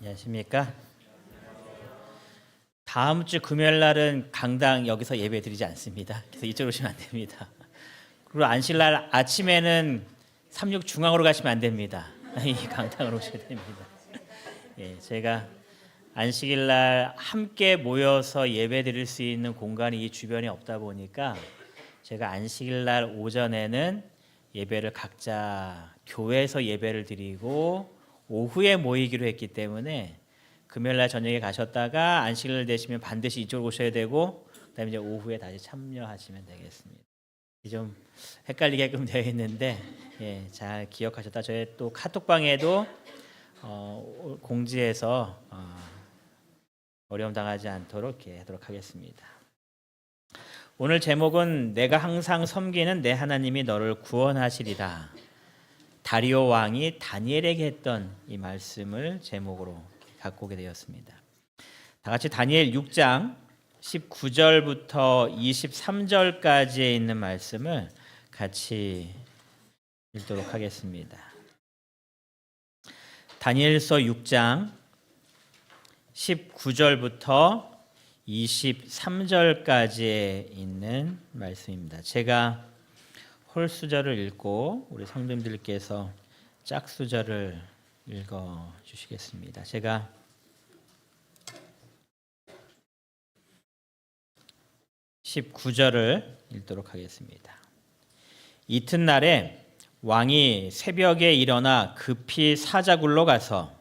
안녕하십니까? 다음 주 금요일 날은 강당 여기서 예배 드리지 않습니다. 그래서 이쪽으로 오시면 안 됩니다. 그리고 안식날 아침에는 삼육중앙으로 가시면 안 됩니다. 이 강당으로 오셔야 됩니다. 예, 제가 안식일날 함께 모여서 예배 드릴 수 있는 공간이 이 주변에 없다 보니까 제가 안식일날 오전에는 예배를 각자 교회에서 예배를 드리고 오후에 모이기로 했기 때문에 금요일날 저녁에 가셨다가 안식일 되시면 반드시 이쪽으로 오셔야 되고 그다음에 이제 오후에 다시 참여하시면 되겠습니다. 좀 헷갈리게끔 되어 있는데 잘 기억하셨다. 저희 또 카톡방에도 공지해서 어려움 당하지 않도록 이렇게 하도록 하겠습니다. 오늘 제목은 내가 항상 섬기는 내 하나님이 너를 구원하시리라. 다리오 왕이 다니엘에게 했던 이 말씀을 제목으로 갖고 오게 되었습니다. 다 같이 다니엘 6장 19절부터 23절까지에 있는 말씀을 같이 읽도록 하겠습니다. 다니엘서 6장 19절부터 23절까지에 있는 말씀입니다. 제가 홀수절을 읽고 우리 성도님들께서 짝수절을 읽어 주시겠습니다. 제가 (19절을) 읽도록 하겠습니다. 이튿날에 왕이 새벽에 일어나 급히 사자굴로 가서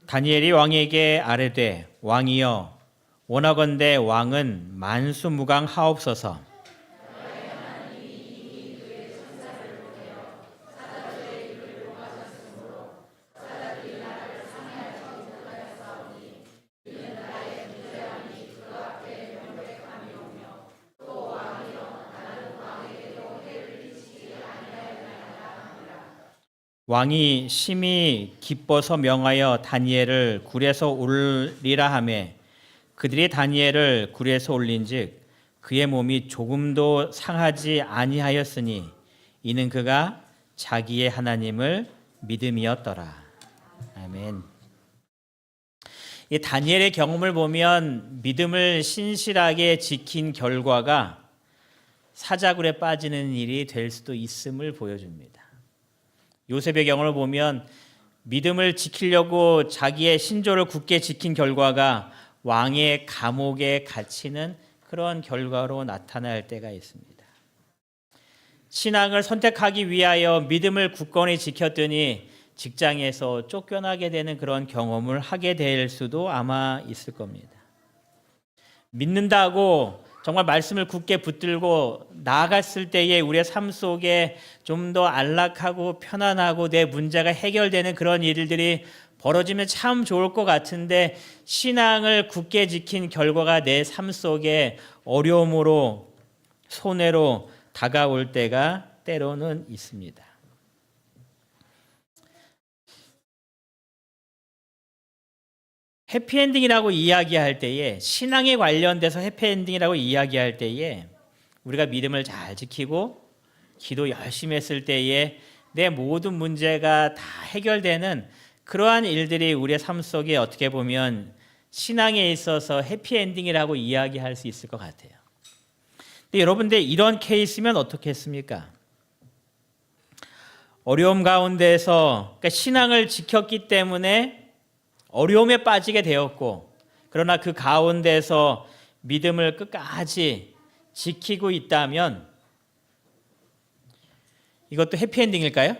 다니엘이 왕에게 아뢰되 왕이여 원하건대 왕은 만수무강하옵소서. 왕이 심히 기뻐서 명하여 다니엘을 굴에서 올리라 하매 그들이 다니엘을 굴에서 올린즉 그의 몸이 조금도 상하지 아니하였으니 이는 그가 자기의 하나님을 믿음이었더라. 아멘. 이 다니엘의 경험을 보면 믿음을 신실하게 지킨 결과가 사자굴에 빠지는 일이 될 수도 있음을 보여줍니다. 요셉의 경험을 보면 믿음을 지키려고 자기의 신조를 굳게 지킨 결과가 왕의 감옥에 갇히는 그런 결과로 나타날 때가 있습니다. 신앙을 선택하기 위하여 믿음을 굳건히 지켰더니 직장에서 쫓겨나게 되는 그런 경험을 하게 될 수도 아마 있을 겁니다. 믿는다고 정말 말씀을 굳게 붙들고 나아갔을 때에 우리의 삶 속에 좀 더 안락하고 편안하고 내 문제가 해결되는 그런 일들이 벌어지면 참 좋을 것 같은데 신앙을 굳게 지킨 결과가 내 삶 속에 어려움으로 손해로 다가올 때가 때로는 있습니다. 해피엔딩이라고 이야기할 때에 신앙에 관련돼서 해피엔딩이라고 이야기할 때에 우리가 믿음을 잘 지키고 기도 열심히 했을 때에 내 모든 문제가 다 해결되는 그러한 일들이 우리의 삶 속에 어떻게 보면 신앙에 있어서 해피엔딩이라고 이야기할 수 있을 것 같아요. 근데 여러분들 이런 케이스면 어떻겠습니까? 어려움 가운데서 그러니까 신앙을 지켰기 때문에 어려움에 빠지게 되었고 그러나 그 가운데서 믿음을 끝까지 지키고 있다면 이것도 해피엔딩일까요?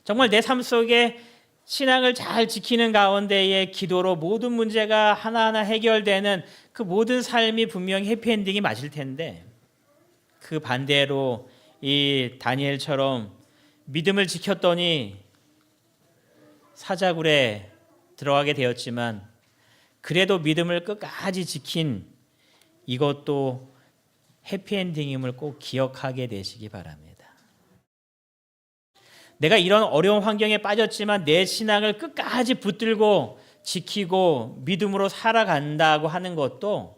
정말 내 삶 속에 신앙을 잘 지키는 가운데에 기도로 모든 문제가 하나하나 해결되는 그 모든 삶이 분명히 해피엔딩이 맞을 텐데 그 반대로 이 다니엘처럼 믿음을 지켰더니 사자굴에 들어가게 되었지만 그래도 믿음을 끝까지 지킨 이것도 해피엔딩임을 꼭 기억하게 되시기 바랍니다. 내가 이런 어려운 환경에 빠졌지만 내 신앙을 끝까지 붙들고 지키고 믿음으로 살아간다고 하는 것도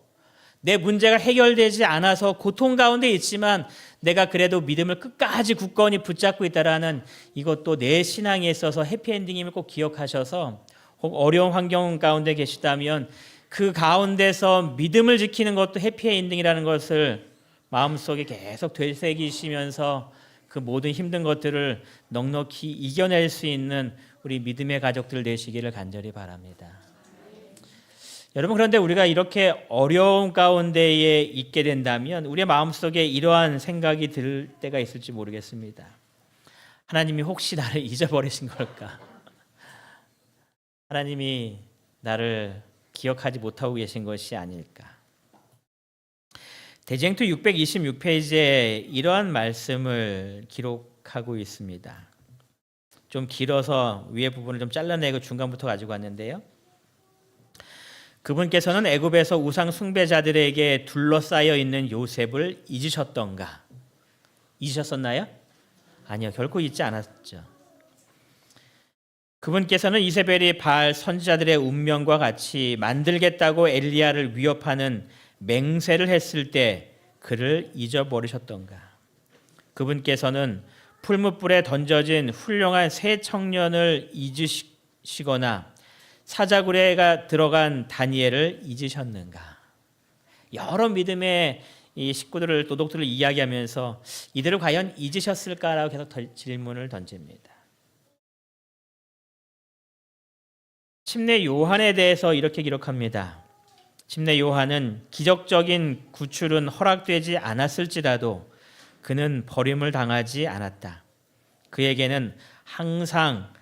내 문제가 해결되지 않아서 고통 가운데 있지만 내가 그래도 믿음을 끝까지 굳건히 붙잡고 있다라는 이것도 내 신앙에 있어서 해피엔딩임을 꼭 기억하셔서 혹 어려운 환경 가운데 계시다면 그 가운데서 믿음을 지키는 것도 해피엔딩이라는 것을 마음속에 계속 되새기시면서 그 모든 힘든 것들을 넉넉히 이겨낼 수 있는 우리 믿음의 가족들 되시기를 간절히 바랍니다. 여러분, 그런데 우리가 이렇게 어려움 가운데에 있게 된다면 우리의 마음속에 이러한 생각이 들 때가 있을지 모르겠습니다. 하나님이 혹시 나를 잊어버리신 걸까? 하나님이 나를 기억하지 못하고 계신 것이 아닐까? 대쟁투 626페이지에 이러한 말씀을 기록하고 있습니다. 좀 길어서 위에 부분을 좀 잘라내고 중간부터 가지고 왔는데요. 그분께서는 애굽에서 우상 숭배자들에게 둘러싸여 있는 요셉을 잊으셨던가? 잊으셨었나요? 아니요, 결코 잊지 않았죠. 그분께서는 이세벨이 바알 선지자들의 운명과 같이 만들겠다고 엘리야를 위협하는 맹세를 했을 때 그를 잊어버리셨던가? 그분께서는 풀무불에 던져진 훌륭한 새 청년을 잊으시거나 사자굴에가 들어간 다니엘을 잊으셨는가? 여러 믿음의 이 식구들을 도독들을 이야기하면서 이들을 과연 잊으셨을까라고 계속 질문을 던집니다. 침례 요한에 대해서 이렇게 기록합니다. 침례 요한은 기적적인 구출은 허락되지 않았을지라도 그는 버림을 당하지 않았다. 그에게는 항상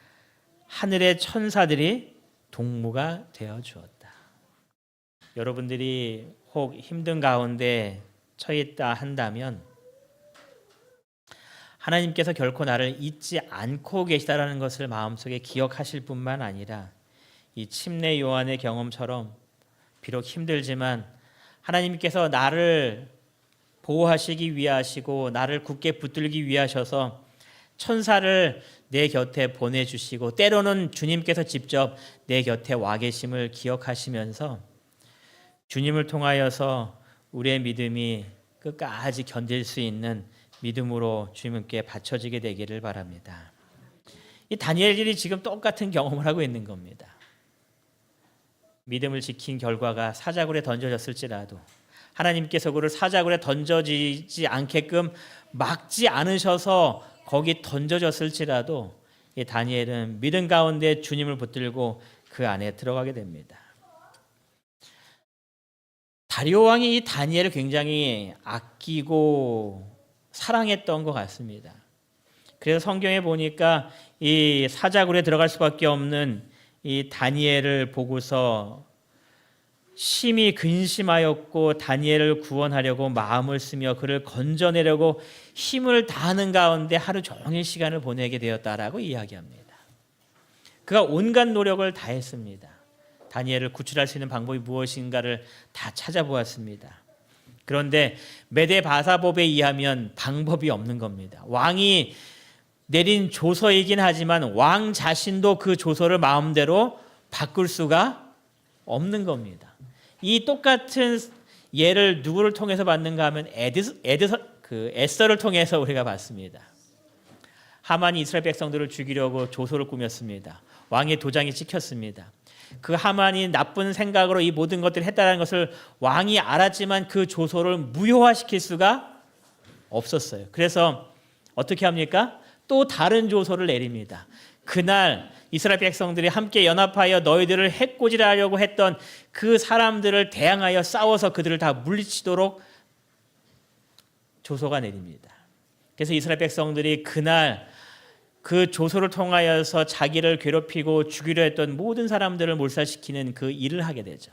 하늘의 천사들이 동무가 되어 주었다. 여러분들이 혹 힘든 가운데 처해 있다 한다면 하나님께서 결코 나를 잊지 않고 계시다라는 것을 마음속에 기억하실 뿐만 아니라 이 침례 요한의 경험처럼 비록 힘들지만 하나님께서 나를 보호하시기 위하시고 나를 굳게 붙들기 위하셔서 천사를 내 곁에 보내주시고 때로는 주님께서 직접 내 곁에 와 계심을 기억하시면서 주님을 통하여서 우리의 믿음이 끝까지 견딜 수 있는 믿음으로 주님께 바쳐지게 되기를 바랍니다. 이 다니엘이 지금 똑같은 경험을 하고 있는 겁니다. 믿음을 지킨 결과가 사자굴에 던져졌을지라도 하나님께서 그를 사자굴에 던져지지 않게끔 막지 않으셔서 거기 던져졌을지라도 이 다니엘은 믿음 가운데 주님을 붙들고 그 안에 들어가게 됩니다. 다리오 왕이 이 다니엘을 굉장히 아끼고 사랑했던 것 같습니다. 그래서 성경에 보니까 이 사자굴에 들어갈 수밖에 없는 이 다니엘을 보고서 심히 근심하였고 다니엘을 구원하려고 마음을 쓰며 그를 건져내려고 힘을 다하는 가운데 하루 종일 시간을 보내게 되었다라고 이야기합니다. 그가 온갖 노력을 다했습니다. 다니엘을 구출할 수 있는 방법이 무엇인가를 다 찾아보았습니다. 그런데 메데바사법에 의하면 방법이 없는 겁니다. 왕이 내린 조서이긴 하지만 왕 자신도 그 조서를 마음대로 바꿀 수가 없는 겁니다. 이 똑같은 예를 누구를 통해서 받는가 하면 에스더를 통해서 우리가 봤습니다. 하만이 이스라엘 백성들을 죽이려고 조소를 꾸몄습니다. 왕의 도장이 찍혔습니다. 그 하만이 나쁜 생각으로 이 모든 것들을 했다는 것을 왕이 알았지만 그 조소를 무효화시킬 수가 없었어요. 그래서 어떻게 합니까? 또 다른 조소를 내립니다. 그날 이스라엘 백성들이 함께 연합하여 너희들을 해코지하려고 했던 그 사람들을 대항하여 싸워서 그들을 다 물리치도록 조소가 내립니다. 그래서 이스라엘 백성들이 그날 그 조소를 통하여서 자기를 괴롭히고 죽이려 했던 모든 사람들을 몰살시키는 그 일을 하게 되죠.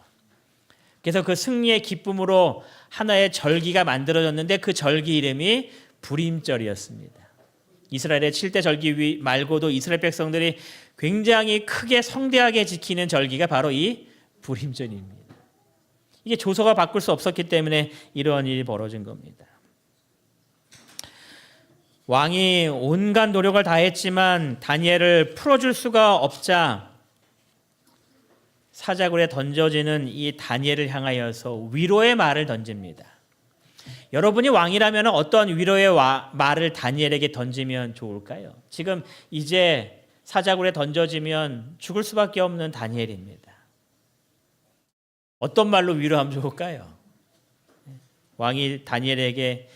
그래서 그 승리의 기쁨으로 하나의 절기가 만들어졌는데 그 절기 이름이 부림절이었습니다. 이스라엘의 7대 절기 말고도 이스라엘 백성들이 굉장히 크게 성대하게 지키는 절기가 바로 이 부림절입니다. 이게 조서가 바꿀 수 없었기 때문에 이러한 일이 벌어진 겁니다. 왕이 온갖 노력을 다했지만 다니엘을 풀어줄 수가 없자 사자굴에 던져지는 이 다니엘을 향하여서 위로의 말을 던집니다. 여러분이 왕이라면 어떤 위로의 말을 다니엘에게 던지면 좋을까요? 지금 이제 사자굴에 던져지면 죽을 수밖에 없는 다니엘입니다. 어떤 말로 위로하면 좋을까요? 왕이 다니엘에게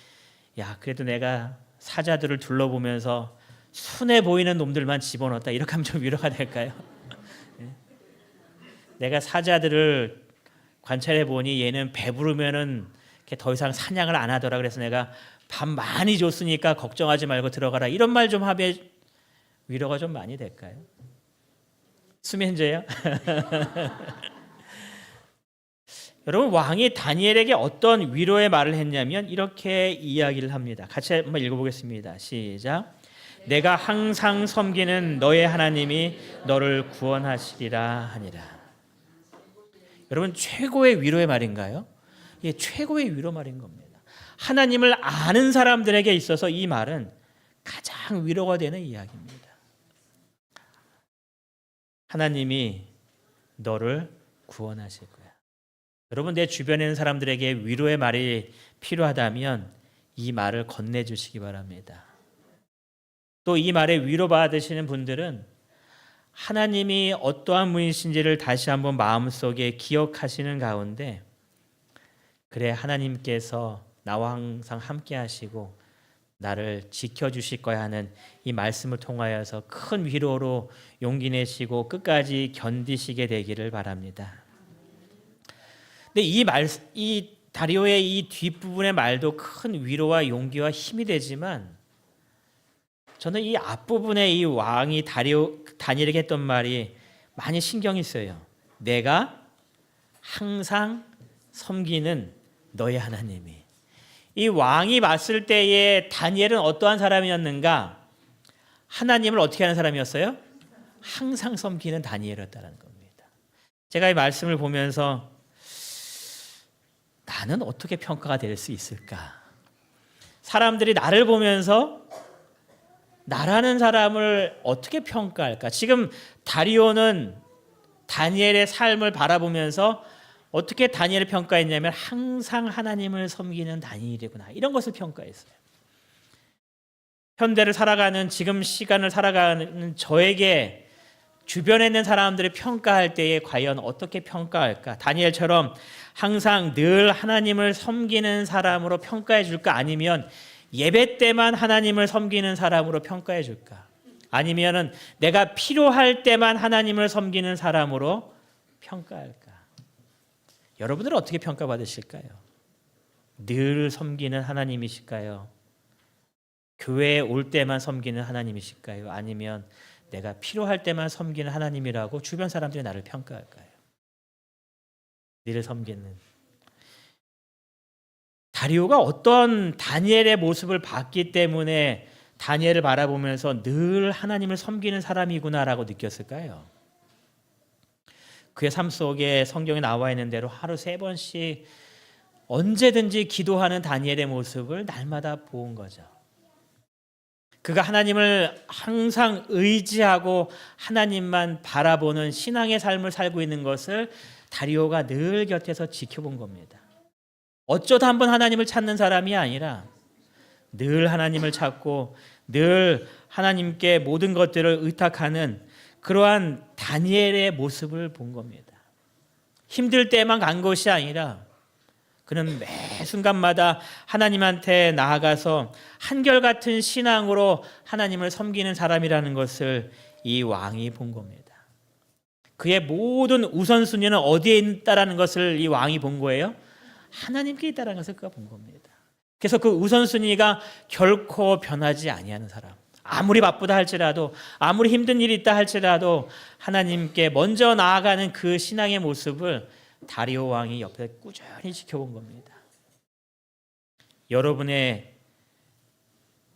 야, 그래도 내가 사자들을 둘러보면서 순해 보이는 놈들만 집어넣었다, 이렇게 하면 좀 위로가 될까요? 내가 사자들을 관찰해 보니 얘는 배부르면은 더 이상 사냥을 안 하더라. 그래서 내가 밥 많이 줬으니까 걱정하지 말고 들어가라. 이런 말 좀 하면 위로가 좀 많이 될까요? 수면제요? 여러분, 왕이 다니엘에게 어떤 위로의 말을 했냐면 이렇게 이야기를 합니다. 같이 한번 읽어보겠습니다. 시작. 내가 항상 섬기는 너의 하나님이 너를 구원하시리라 하니라. 여러분, 최고의 위로의 말인가요? 예, 최고의 위로 말인 겁니다. 하나님을 아는 사람들에게 있어서 이 말은 가장 위로가 되는 이야기입니다. 하나님이 너를 구원하실 거야. 여러분, 내 주변에 있는 사람들에게 위로의 말이 필요하다면 이 말을 건네주시기 바랍니다. 또 이 말에 위로받으시는 분들은 하나님이 어떠한 분이신지를 다시 한번 마음속에 기억하시는 가운데 그래, 하나님께서 나와 항상 함께 하시고 나를 지켜주실 거야 하는 이 말씀을 통하여서 큰 위로로 용기 내시고 끝까지 견디시게 되기를 바랍니다. 근데 이 다리오의 이 뒷부분의 말도 큰 위로와 용기와 힘이 되지만 저는 이 앞부분에 이 왕이 다니엘에게 했던 말이 많이 신경이 쓰여요. 내가 항상 섬기는 너의 하나님이. 이 왕이 봤을 때에 다니엘은 어떠한 사람이었는가? 하나님을 어떻게 하는 사람이었어요? 항상 섬기는 다니엘이었다는 겁니다. 제가 이 말씀을 보면서 나는 어떻게 평가가 될 수 있을까? 사람들이 나를 보면서 나라는 사람을 어떻게 평가할까? 지금 다리오는 다니엘의 삶을 바라보면서 어떻게 다니엘을 평가했냐면 항상 하나님을 섬기는 다니엘이구나, 이런 것을 평가했어요. 현대를 살아가는, 지금 시간을 살아가는 저에게 주변에 있는 사람들을 평가할 때에 과연 어떻게 평가할까? 다니엘처럼 항상 늘 하나님을 섬기는 사람으로 평가해 줄까? 아니면 예배 때만 하나님을 섬기는 사람으로 평가해 줄까? 아니면은 내가 필요할 때만 하나님을 섬기는 사람으로 평가할까? 여러분들은 어떻게 평가받으실까요? 늘 섬기는 하나님이실까요? 교회에 올 때만 섬기는 하나님이실까요? 아니면 내가 필요할 때만 섬기는 하나님이라고 주변 사람들이 나를 평가할까요? 늘 섬기는. 다리오가 어떤 다니엘의 모습을 봤기 때문에 다니엘을 바라보면서 늘 하나님을 섬기는 사람이구나라고 느꼈을까요? 그의 삶 속에 성경에 나와 있는 대로 하루 3번씩 언제든지 기도하는 다니엘의 모습을 날마다 본 거죠. 그가 하나님을 항상 의지하고 하나님만 바라보는 신앙의 삶을 살고 있는 것을 다리오가 늘 곁에서 지켜본 겁니다. 어쩌다 한번 하나님을 찾는 사람이 아니라 늘 하나님을 찾고 늘 하나님께 모든 것들을 의탁하는 그러한 다니엘의 모습을 본 겁니다. 힘들 때만 간 것이 아니라 그는 매 순간마다 하나님한테 나아가서 한결같은 신앙으로 하나님을 섬기는 사람이라는 것을 이 왕이 본 겁니다. 그의 모든 우선순위는 어디에 있다라는 것을 이 왕이 본 거예요? 하나님께 있다는 것을 그가 본 겁니다. 그래서 그 우선순위가 결코 변하지 아니하는 사람, 아무리 바쁘다 할지라도, 아무리 힘든 일이 있다 할지라도 하나님께 먼저 나아가는 그 신앙의 모습을 다리오 왕이 옆에 꾸준히 지켜본 겁니다. 여러분의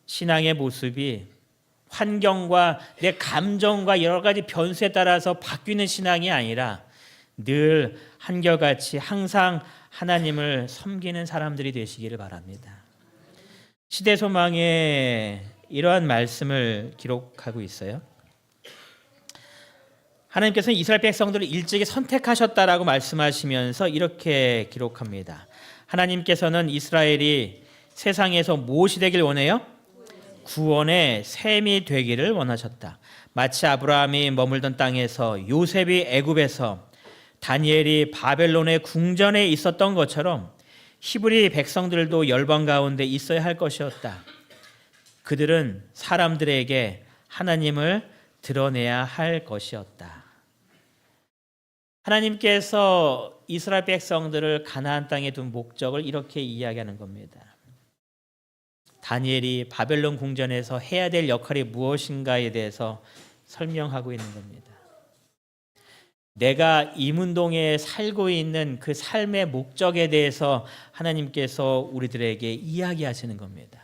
신앙의 모습이 환경과 내 감정과 여러 가지 변수에 따라서 바뀌는 신앙이 아니라 늘 한결같이 항상 하나님을 섬기는 사람들이 되시기를 바랍니다. 시대소망의 이러한 말씀을 기록하고 있어요. 하나님께서는 이스라엘 백성들을 일찍이 선택하셨다라고 말씀하시면서 이렇게 기록합니다. 하나님께서는 이스라엘이 세상에서 무엇이 되길 원해요? 구원의 셈이 되기를 원하셨다. 마치 아브라함이 머물던 땅에서 요셉이 애굽에서 다니엘이 바벨론의 궁전에 있었던 것처럼 히브리 백성들도 열방 가운데 있어야 할 것이었다. 그들은 사람들에게 하나님을 드러내야 할 것이었다. 하나님께서 이스라엘 백성들을 가나안 땅에 둔 목적을 이렇게 이야기하는 겁니다. 다니엘이 바벨론 궁전에서 해야 될 역할이 무엇인가에 대해서 설명하고 있는 겁니다. 내가 이문동에 살고 있는 그 삶의 목적에 대해서 하나님께서 우리들에게 이야기하시는 겁니다.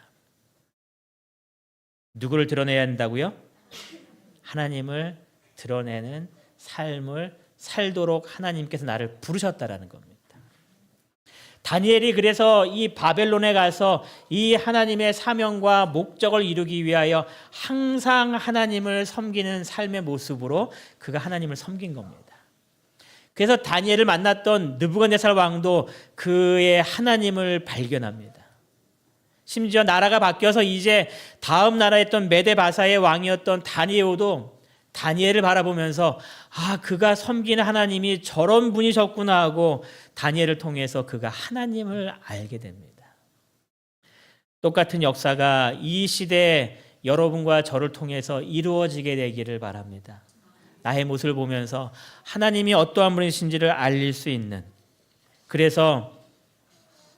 누구를 드러내야 한다고요? 하나님을 드러내는 삶을 살도록 하나님께서 나를 부르셨다라는 겁니다. 다니엘이 그래서 이 바벨론에 가서 이 하나님의 사명과 목적을 이루기 위하여 항상 하나님을 섬기는 삶의 모습으로 그가 하나님을 섬긴 겁니다. 그래서 다니엘을 만났던 느부갓네살 왕도 그의 하나님을 발견합니다. 심지어 나라가 바뀌어서 이제 다음 나라였던 메데바사의 왕이었던 다니엘도 다니엘을 바라보면서 그가 섬기는 하나님이 저런 분이셨구나 하고 다니엘을 통해서 그가 하나님을 알게 됩니다. 똑같은 역사가 이 시대에 여러분과 저를 통해서 이루어지게 되기를 바랍니다. 나의 모습을 보면서 하나님이 어떠한 분이신지를 알릴 수 있는, 그래서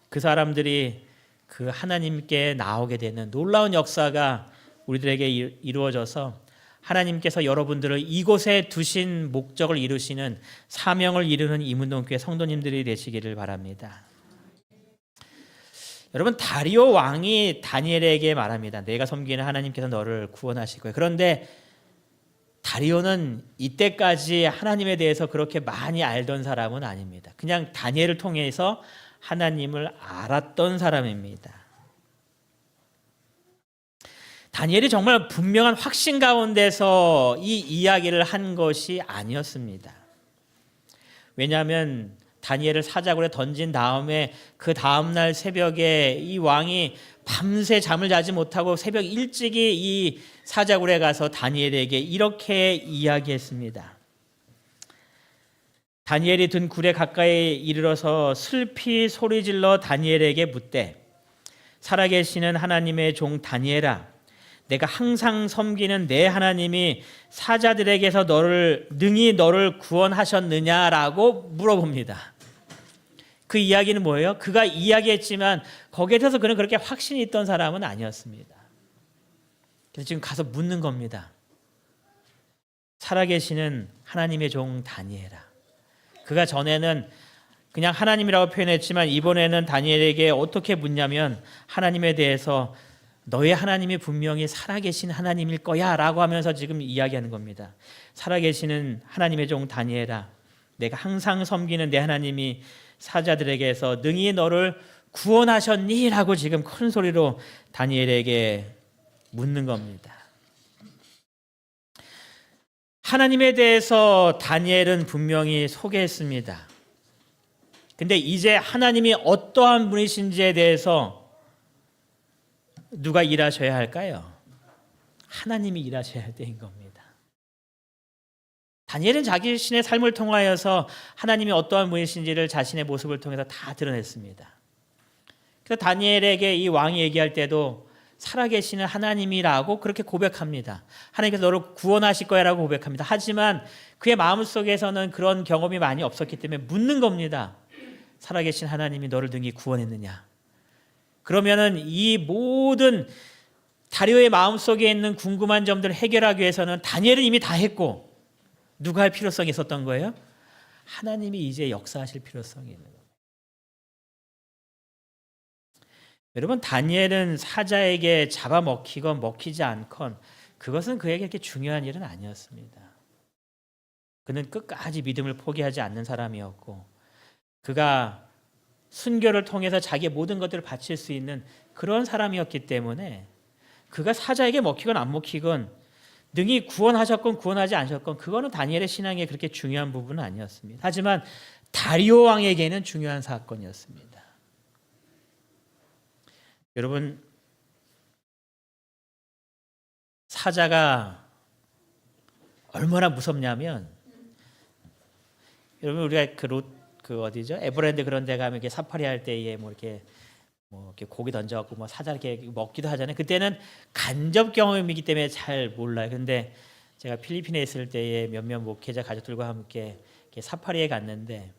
그 사람들이 그 하나님께 나오게 되는 놀라운 역사가 우리들에게 이루어져서 하나님께서 여러분들을 이곳에 두신 목적을 이루시는, 사명을 이루는 이문동교회 성도님들이 되시기를 바랍니다. 여러분, 다리오 왕이 다니엘에게 말합니다. 내가 섬기는 하나님께서 너를 구원하실 거예요. 그런데 다리오는 이때까지 하나님에 대해서 그렇게 많이 알던 사람은 아닙니다. 그냥 다니엘을 통해서 하나님을 알았던 사람입니다. 다니엘이 정말 분명한 확신 가운데서 이 이야기를 한 것이 아니었습니다. 왜냐하면 다니엘을 사자굴에 던진 다음에 그 다음날 새벽에 이 왕이 밤새 잠을 자지 못하고 새벽 일찍이 이 사자굴에 가서 다니엘에게 이렇게 이야기했습니다. 다니엘이 든 굴에 가까이 이르러서 슬피 소리질러 다니엘에게 묻되, 살아계시는 하나님의 종 다니엘아, 내가 항상 섬기는 내 하나님이 사자들에게서 능히 너를 구원하셨느냐라고 물어봅니다. 그 이야기는 뭐예요? 그가 이야기했지만 거기에 대해서 그는 그렇게 확신이 있던 사람은 아니었습니다. 그래서 지금 가서 묻는 겁니다. 살아계시는 하나님의 종 다니엘아. 그가 전에는 그냥 하나님이라고 표현했지만 이번에는 다니엘에게 어떻게 묻냐면 하나님에 대해서 너의 하나님이 분명히 살아계신 하나님일 거야 라고 하면서 지금 이야기하는 겁니다. 살아계시는 하나님의 종 다니엘아, 내가 항상 섬기는 내 하나님이 사자들에게서 능히 너를 구원하셨니? 라고 지금 큰 소리로 다니엘에게 묻는 겁니다. 하나님에 대해서 다니엘은 분명히 소개했습니다. 근데 이제 하나님이 어떠한 분이신지에 대해서 누가 일하셔야 할까요? 하나님이 일하셔야 할 때인 겁니다. 다니엘은 자기 신의 삶을 통하여서 하나님이 어떠한 분이신지를 자신의 모습을 통해서 다 드러냈습니다. 그래서 다니엘에게 이 왕이 얘기할 때도 살아계시는 하나님이라고 그렇게 고백합니다. 하나님께서 너를 구원하실 거야 라고 고백합니다. 하지만 그의 마음속에서는 그런 경험이 많이 없었기 때문에 묻는 겁니다. 살아계신 하나님이 너를 능히 구원했느냐? 그러면은 이 모든 다리오의 마음속에 있는 궁금한 점들을 해결하기 위해서는 다니엘은 이미 다 했고 누가 할 필요성이 있었던 거예요? 하나님이 이제 역사하실 필요성이 있는 거예요. 여러분, 다니엘은 사자에게 잡아먹히건 먹히지 않건 그것은 그에게 그렇게 중요한 일은 아니었습니다. 그는 끝까지 믿음을 포기하지 않는 사람이었고 그가 순교를 통해서 자기의 모든 것들을 바칠 수 있는 그런 사람이었기 때문에 그가 사자에게 먹히건 안 먹히건 능히 구원하셨건 구원하지 않으셨건 그거는 다니엘의 신앙에 그렇게 중요한 부분은 아니었습니다. 하지만 다리오 왕에게는 중요한 사건이었습니다. 여러분, 사자가 얼마나 무섭냐면, 여러분 우리가 그 어디죠? 에버랜드 그런 데 가면 이렇게 사파리 할 때에 뭐 이렇게 고기 던져갖고 뭐 사자 이렇게 먹기도 하잖아요. 그때는 간접 경험이기 때문에 잘 몰라요. 근데 제가 필리핀에 있을 때에 몇몇 목회자 가족들과 함께 이렇게 사파리에 갔는데,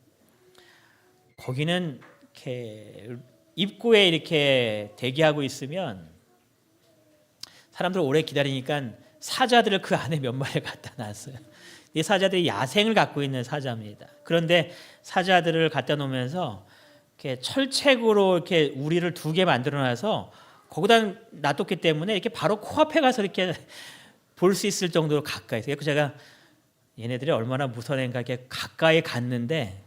거기는 이렇게 입구에 이렇게 대기하고 있으면 사람들 오래 기다리니까 사자들을 그 안에 몇 마리를 갖다 놨어요. 이 사자들이 야생을 갖고 있는 사자입니다. 그런데 사자들을 갖다 놓으면서 이렇게 철책으로 이렇게 우리를 2개 만들어놔서 거기다 놔뒀기 때문에 이렇게 바로 코앞에 가서 이렇게 볼 수 있을 정도로 가까이. 그래서 제가 얘네들이 얼마나 무서운 애인가 이렇게 가까이 갔는데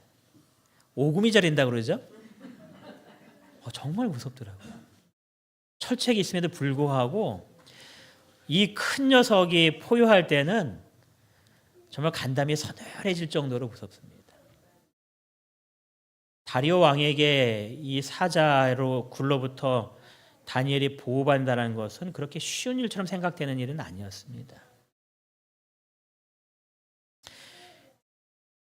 오금이 저린다 그러죠. 정말 무섭더라고요. 철책이 있음에도 불구하고 이 큰 녀석이 포효할 때는 정말 간담이 서늘해질 정도로 무섭습니다. 다리오 왕에게 이 사자로 굴로부터 다니엘이 보호받는다는 것은 그렇게 쉬운 일처럼 생각되는 일은 아니었습니다.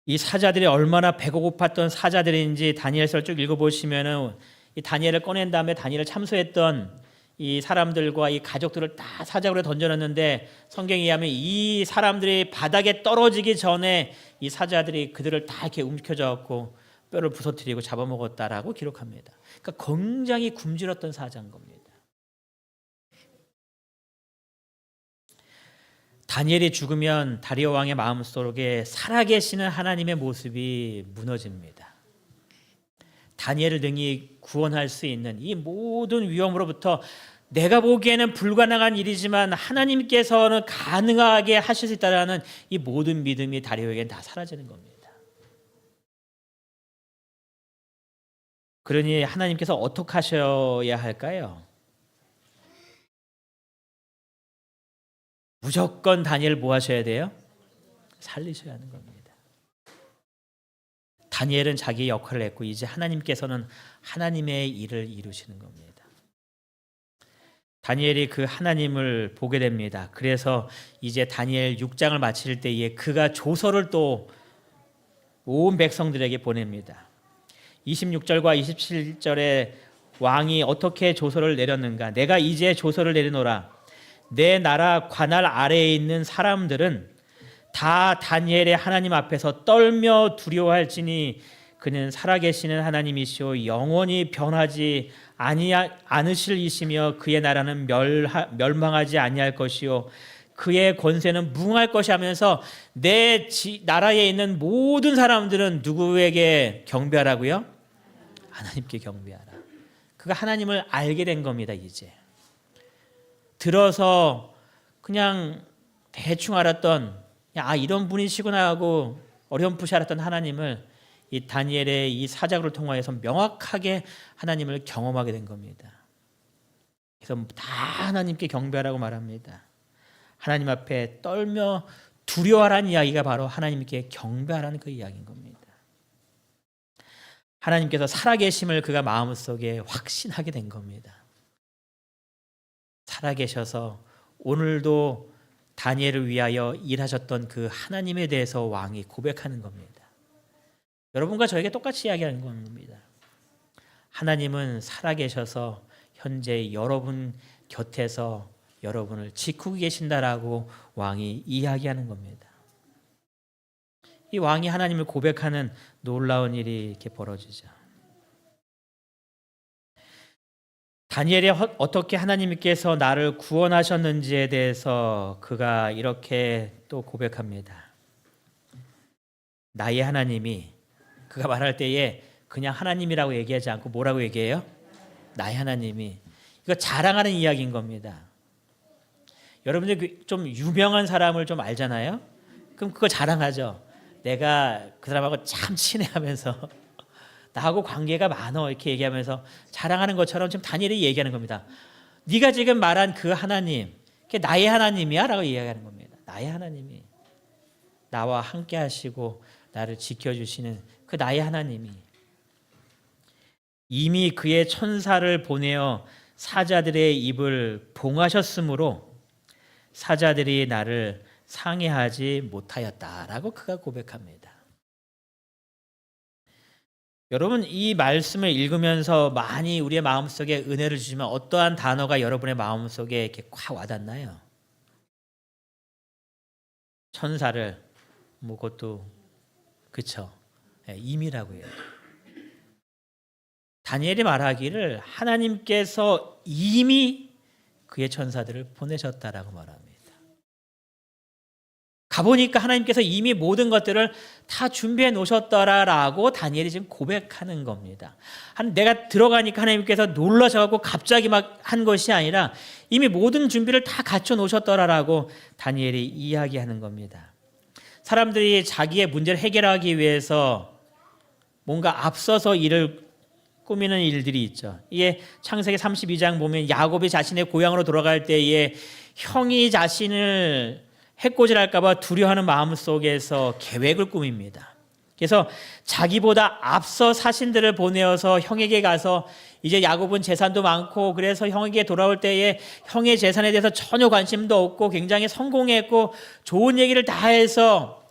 이 사자들이 얼마나 배가 고팠던 사자들인지 다니엘서를 쭉 읽어보시면은 이 다니엘을 꺼낸 다음에 다니엘을 참소했던 이 사람들과 이 가족들을 다 사자굴에 던져놨는데, 성경에 의하면 이 사람들이 바닥에 떨어지기 전에 이 사자들이 그들을 다 이렇게 움켜쥐었고 뼈를 부서뜨리고 잡아먹었다라고 기록합니다. 그러니까 굉장히 굶주렸던 사자인 겁니다. 다니엘이 죽으면 다리오 왕의 마음속에 살아계시는 하나님의 모습이 무너집니다. 다니엘을 능히 구원할 수 있는 이 모든 위험으로부터 내가 보기에는 불가능한 일이지만 하나님께서는 가능하게 하실 수 있다는 이 모든 믿음이 다리오에게는 다 사라지는 겁니다. 그러니 하나님께서 어떻게 하셔야 할까요? 무조건 다니엘을 뭐 하셔야 돼요? 살리셔야 하는 겁니다. 다니엘은 자기의 역할을 했고 이제 하나님께서는 하나님의 일을 이루시는 겁니다. 다니엘이 그 하나님을 보게 됩니다. 그래서 이제 다니엘 6장을 마칠 때에 그가 조서를 또 온 백성들에게 보냅니다. 26절과 27절에 왕이 어떻게 조서를 내렸는가? 내가 이제 조서를 내리노라. 내 나라 관할 아래에 있는 사람들은 다 다니엘의 하나님 앞에서 떨며 두려워할지니 그는 살아계시는 하나님이시오 영원히 변하지 않으실 이시며 그의 나라는 멸망하지 아니할 것이요 그의 권세는 무궁할 것이 하면서 내 나라에 있는 모든 사람들은 누구에게 경배하라고요? 하나님께 경배하라. 그가 하나님을 알게 된 겁니다. 이제 들어서 그냥 대충 알았던 이런 분이시구나 하고 어렴풋이 알았던 하나님을 이 다니엘의 이 사자굴을 통하여서 명확하게 하나님을 경험하게 된 겁니다. 그래서 다 하나님께 경배하라고 말합니다. 하나님 앞에 떨며 두려워하라는 이야기가 바로 하나님께 경배하라는 그 이야기인 겁니다. 하나님께서 살아계심을 그가 마음속에 확신하게 된 겁니다. 살아계셔서 오늘도 다니엘을 위하여 일하셨던 그 하나님에 대해서 왕이 고백하는 겁니다. 여러분과 저에게 똑같이 이야기하는 겁니다. 하나님은 살아계셔서 현재 여러분 곁에서 여러분을 지키고 계신다라고 왕이 이야기하는 겁니다. 이 왕이 하나님을 고백하는 놀라운 일이 이렇게 벌어지죠. 다니엘이 어떻게 하나님께서 나를 구원하셨는지에 대해서 그가 이렇게 또 고백합니다. 나의 하나님이, 그가 말할 때에 그냥 하나님이라고 얘기하지 않고 뭐라고 얘기해요? 나의 하나님이. 이거 자랑하는 이야기인 겁니다. 여러분들 좀 유명한 사람을 좀 알잖아요? 그럼 그거 자랑하죠. 내가 그 사람하고 참 친해 하면서 나하고 관계가 많어 이렇게 얘기하면서 자랑하는 것처럼 지금 다니엘이 얘기하는 겁니다. 네가 지금 말한 그 하나님, 그게 나의 하나님이야 라고 이야기하는 겁니다. 나의 하나님이 나와 함께 하시고 나를 지켜주시는 그 나의 하나님이 이미 그의 천사를 보내어 사자들의 입을 봉하셨으므로 사자들이 나를 상해하지 못하였다라고 그가 고백합니다. 여러분, 이 말씀을 읽으면서 많이 우리의 마음속에 은혜를 주시면 어떠한 단어가 여러분의 마음속에 이렇게 콱 와닿나요? 천사를 그것도 그쵸? 임이라고 해요. 다니엘이 말하기를 하나님께서 이미 그의 천사들을 보내셨다라고 말합니다. 가보니까 하나님께서 이미 모든 것들을 다 준비해 놓으셨더라라고 다니엘이 지금 고백하는 겁니다. 내가 들어가니까 하나님께서 놀라셔갖고 갑자기 막 한 것이 아니라 이미 모든 준비를 다 갖춰 놓으셨더라라고 다니엘이 이야기하는 겁니다. 사람들이 자기의 문제를 해결하기 위해서 뭔가 앞서서 일을 꾸미는 일들이 있죠. 이게 창세기 32장 보면 야곱이 자신의 고향으로 돌아갈 때에 형이 자신을 해코지할까 봐 두려워하는 마음 속에서 계획을 꾸밉니다. 그래서 자기보다 앞서 사신들을 보내어서 형에게 가서 이제 야곱은 재산도 많고 그래서 형에게 돌아올 때에 형의 재산에 대해서 전혀 관심도 없고 굉장히 성공했고 좋은 얘기를 다 해서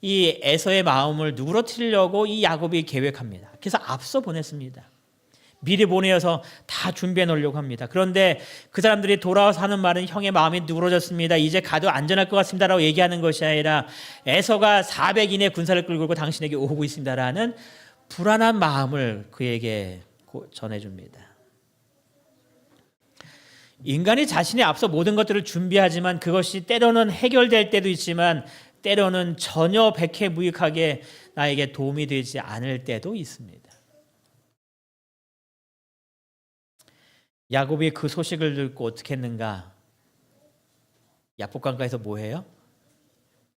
이 에서의 마음을 누그러뜨리려고 이 야곱이 계획합니다. 그래서 앞서 보냈습니다. 미리 보내어서 다 준비해 놓으려고 합니다. 그런데 그 사람들이 돌아와서 하는 말은 형의 마음이 누그러졌습니다. 이제 가도 안전할 것 같습니다 라고 얘기하는 것이 아니라 에서가 400인의 군사를 끌고 당신에게 오고 있습니다라는 불안한 마음을 그에게 전해줍니다. 인간이 자신이 앞서 모든 것들을 준비하지만 그것이 때로는 해결될 때도 있지만 때로는 전혀 백해무익하게 나에게 도움이 되지 않을 때도 있습니다. 야곱이 그 소식을 듣고 어떻게 했는가? 야복강가에서 뭐 해요?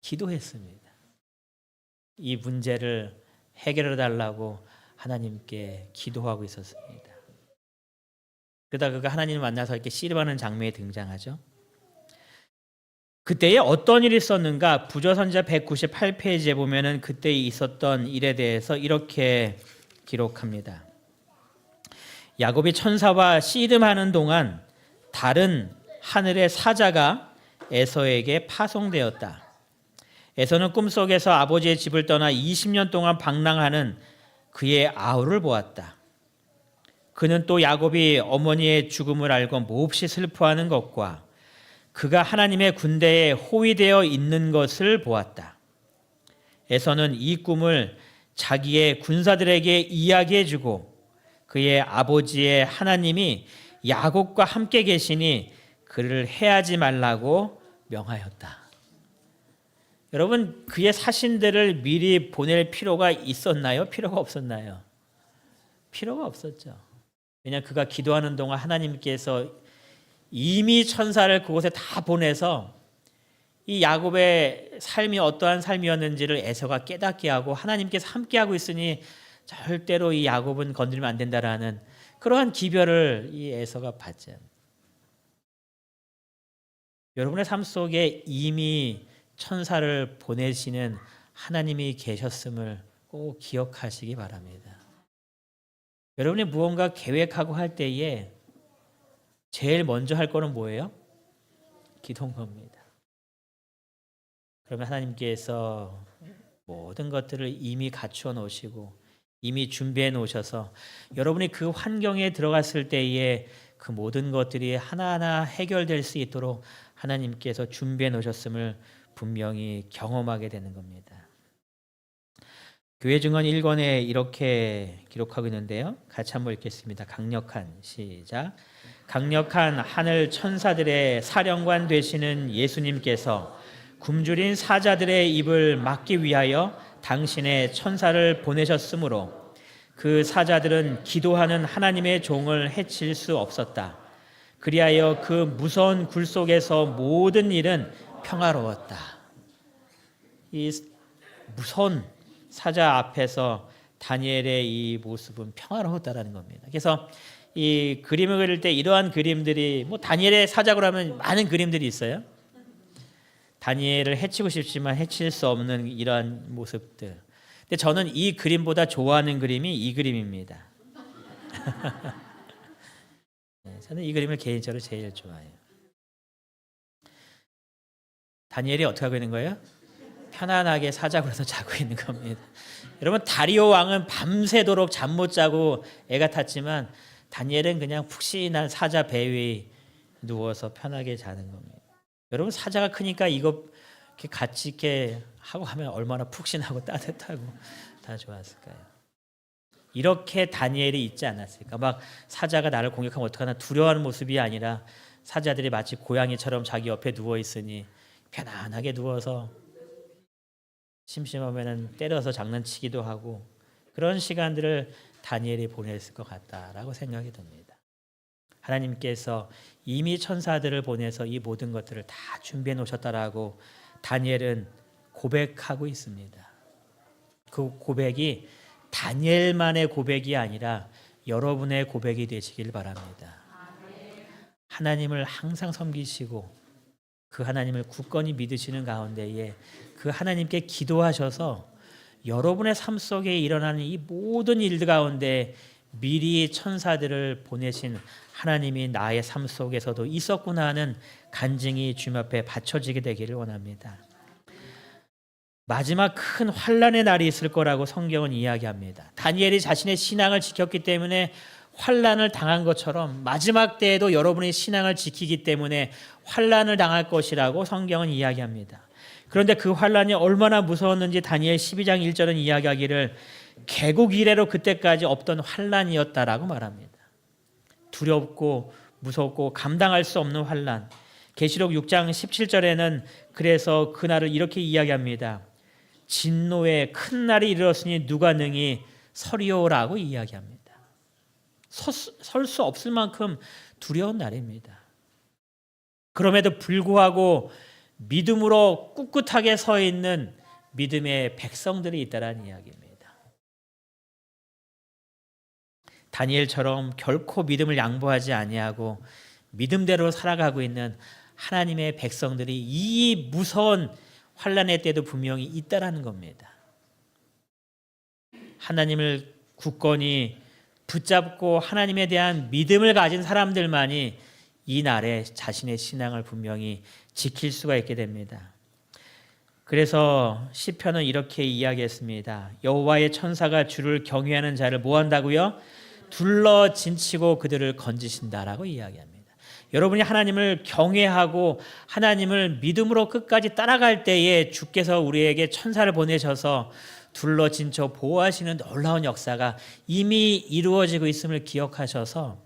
기도했습니다. 이 문제를 해결해 달라고 하나님께 기도하고 있었습니다. 그러다 그가 하나님을 만나서 이렇게 씨름하는 장면이 등장하죠. 그때에 어떤 일이 있었는가? 부조선자 198페이지에 보면은 그때 있었던 일에 대해서 이렇게 기록합니다. 야곱이 천사와 씨름하는 동안 다른 하늘의 사자가 에서에게 파송되었다. 에서는 꿈속에서 아버지의 집을 떠나 20년 동안 방랑하는 그의 아우를 보았다. 그는 또 야곱이 어머니의 죽음을 알고 몹시 슬퍼하는 것과 그가 하나님의 군대에 호위되어 있는 것을 보았다. 에서는 이 꿈을 자기의 군사들에게 이야기해주고 그의 아버지의 하나님이 야곱과 함께 계시니 그를 해하지 말라고 명하였다. 여러분, 그의 사신들을 미리 보낼 필요가 있었나요? 필요가 없었나요? 필요가 없었죠. 왜냐하면 그가 기도하는 동안 하나님께서 이미 천사를 그곳에 다 보내서 이 야곱의 삶이 어떠한 삶이었는지를 에서가 깨닫게 하고 하나님께서 함께하고 있으니 절대로 이 야곱은 건드리면 안 된다라는 그러한 기별을 이 에서가 받죠. 여러분의 삶 속에 이미 천사를 보내시는 하나님이 계셨음을 꼭 기억하시기 바랍니다. 여러분이 무언가 계획하고 할 때에 제일 먼저 할 거는 뭐예요? 기도인 겁니다. 그러면 하나님께서 모든 것들을 이미 갖추어 놓으시고 이미 준비해 놓으셔서 여러분이 그 환경에 들어갔을 때에 그 모든 것들이 하나하나 해결될 수 있도록 하나님께서 준비해 놓으셨음을 분명히 경험하게 되는 겁니다. 교회 증언 1권에 이렇게 기록하고 있는데요. 같이 한번 읽겠습니다. 강력한 시작. 강력한 하늘 천사들의 사령관 되시는 예수님께서 굶주린 사자들의 입을 막기 위하여 당신의 천사를 보내셨으므로 그 사자들은 기도하는 하나님의 종을 해칠 수 없었다. 그리하여 그 무서운 굴 속에서 모든 일은 평화로웠다. 이 무서운 사자 앞에서 다니엘의 이 모습은 평화로웠다라는 겁니다. 그래서 이 그림을 그릴 때 이러한 그림들이 뭐 다니엘의 사자고 하면 많은 그림들이 있어요. 다니엘을 해치고 싶지만 해칠 수 없는 이러한 모습들. 근데 저는 이 그림보다 좋아하는 그림이 이 그림입니다. 저는 이 그림을 개인적으로 제일 좋아해요. 다니엘이 어떻게 하고 있는 거예요? 편안하게 사자굴에서 자고 있는 겁니다. 여러분, 다리오 왕은 밤새도록 잠 못 자고 애가 탔지만 다니엘은 그냥 푹신한 사자 배 위에 누워서 편하게 자는 겁니다. 여러분, 사자가 크니까 이거 이렇게 같이 이렇게 하고 하면 얼마나 푹신하고 따뜻하고 다 좋았을까요? 이렇게 다니엘이 있지 않았을까? 막 사자가 나를 공격하면 어떡하나 두려워하는 모습이 아니라 사자들이 마치 고양이처럼 자기 옆에 누워 있으니 편안하게 누워서 심심하면 때려서 장난치기도 하고 그런 시간들을 다니엘이 보냈을 것 같다라고 생각이 듭니다. 하나님께서 이미 천사들을 보내서 이 모든 것들을 다 준비해 놓으셨다라고 다니엘은 고백하고 있습니다. 그 고백이 다니엘만의 고백이 아니라 여러분의 고백이 되시길 바랍니다. 하나님을 항상 섬기시고 그 하나님을 굳건히 믿으시는 가운데에 그 하나님께 기도하셔서 여러분의 삶 속에 일어나는 이 모든 일들 가운데 미리 천사들을 보내신 하나님이 나의 삶 속에서도 있었구나 하는 간증이 주님 앞에 바쳐지게 되기를 원합니다. 마지막 큰 환난의 날이 있을 거라고 성경은 이야기합니다. 다니엘이 자신의 신앙을 지켰기 때문에 환난을 당한 것처럼 마지막 때에도 여러분의 신앙을 지키기 때문에 환난을 당할 것이라고 성경은 이야기합니다. 그런데 그 환난이 얼마나 무서웠는지 다니엘 12장 1절은 이야기하기를 개국 이래로 그때까지 없던 환난이었다라고 말합니다. 두렵고 무섭고 감당할 수 없는 환난. 계시록 6장 17절에는 그래서 그날을 이렇게 이야기합니다. 진노의 큰 날이 이르렀으니 누가 능히 서리오라고 이야기합니다. 설 수 없을 만큼 두려운 날입니다. 그럼에도 불구하고 믿음으로 꿋꿋하게 서 있는 믿음의 백성들이 있다는 이야기입니다. 다니엘처럼 결코 믿음을 양보하지 아니하고 믿음대로 살아가고 있는 하나님의 백성들이 이 무서운 환난의 때도 분명히 있다라는 겁니다. 하나님을 굳건히 붙잡고 하나님에 대한 믿음을 가진 사람들만이 이 날에 자신의 신앙을 분명히 지킬 수가 있게 됩니다. 그래서 시편은 이렇게 이야기했습니다. 여호와의 천사가 주를 경외하는 자를 뭐 한다고요? 둘러 진치고 그들을 건지신다라고 이야기합니다. 여러분이 하나님을 경외하고 하나님을 믿음으로 끝까지 따라갈 때에 주께서 우리에게 천사를 보내셔서 둘러 진쳐 보호하시는 놀라운 역사가 이미 이루어지고 있음을 기억하셔서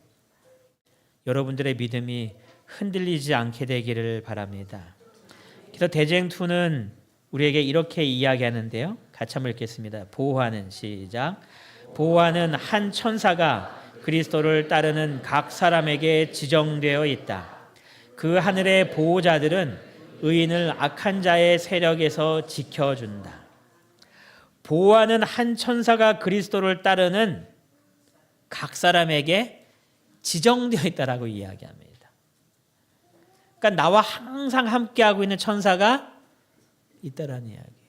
여러분들의 믿음이 흔들리지 않게 되기를 바랍니다. 그래서 대쟁투는 우리에게 이렇게 이야기하는데요. 같이 한번 읽겠습니다. 보호하는 시작. 보호하는 한 천사가 그리스도를 따르는 각 사람에게 지정되어 있다. 그 하늘의 보호자들은 의인을 악한 자의 세력에서 지켜준다. 보호하는 한 천사가 그리스도를 따르는 각 사람에게 지정되어 있다라고 이야기합니다. 그러니까 나와 항상 함께하고 있는 천사가 있다라는 이야기예요.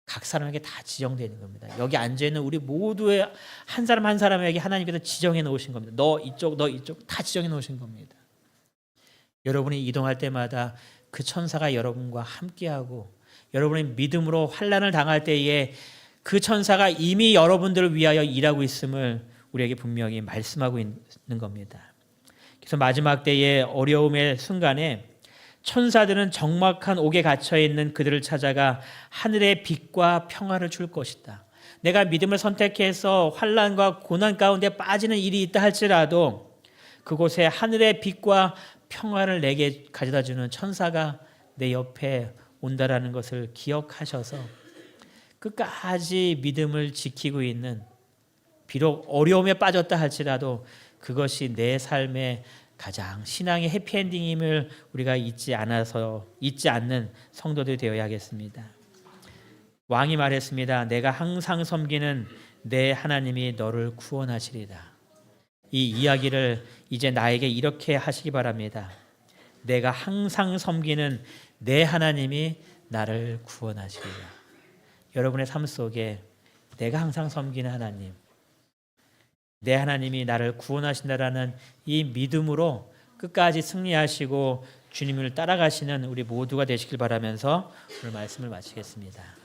각 사람에게 다 지정되어 있는 겁니다. 여기 앉아있는 우리 모두의 한 사람 한 사람에게 하나님께서 지정해 놓으신 겁니다. 너 이쪽 다 지정해 놓으신 겁니다. 여러분이 이동할 때마다 그 천사가 여러분과 함께하고 여러분의 믿음으로 환난을 당할 때에 그 천사가 이미 여러분들을 위하여 일하고 있음을 우리에게 분명히 말씀하고 있는 겁니다. 그래서 마지막 때의 어려움의 순간에 천사들은 적막한 옥에 갇혀있는 그들을 찾아가 하늘의 빛과 평화를 줄 것이다. 내가 믿음을 선택해서 환난과 고난 가운데 빠지는 일이 있다 할지라도 그곳에 하늘의 빛과 평화를 내게 가져다주는 천사가 내 옆에 온다라는 것을 기억하셔서 끝까지 믿음을 지키고 있는, 비록 어려움에 빠졌다 할지라도 그것이 내 삶의 가장 신앙의 해피엔딩임을 우리가 잊지 않는 성도들이 되어야 하겠습니다. 왕이 말했습니다. 내가 항상 섬기는 내 하나님이 너를 구원하시리라. 이 이야기를 이제 나에게 이렇게 하시기 바랍니다. 내가 항상 섬기는 내 하나님이 나를 구원하시리라. 여러분의 삶 속에 내가 항상 섬기는 하나님, 내 하나님이 나를 구원하신다라는 이 믿음으로 끝까지 승리하시고 주님을 따라가시는 우리 모두가 되시길 바라면서 오늘 말씀을 마치겠습니다.